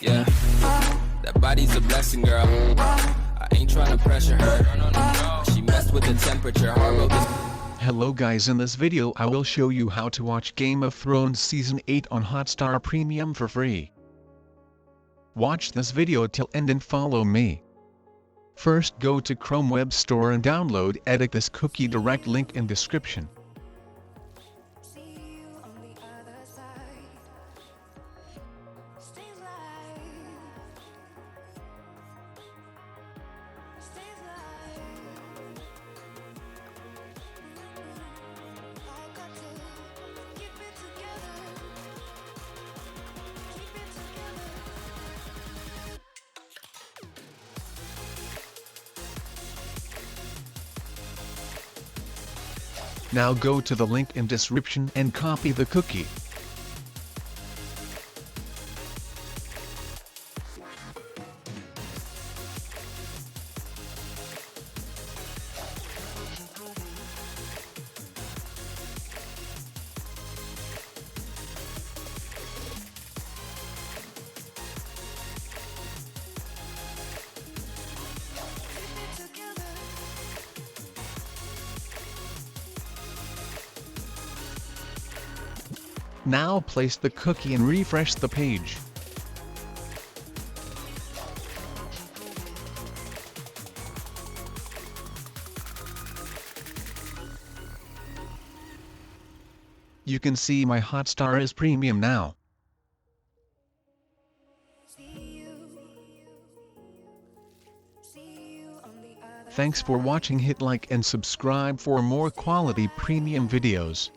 Yeah, that body's a blessing, girl. I ain't trying to pressure her. She messed with the temperature. Hard road this. Hello guys, in this video I will show you how to watch Game of Thrones Season 8 on Hotstar Premium for free. Watch this video till end and follow me. First go to Chrome Web Store and download Edit This Cookie direct link in description. Now go to the link in description and copy the cookie. Now place the cookie and refresh the page. You can see my Hotstar is premium now. Thanks for watching. Hit like and subscribe for more quality premium videos.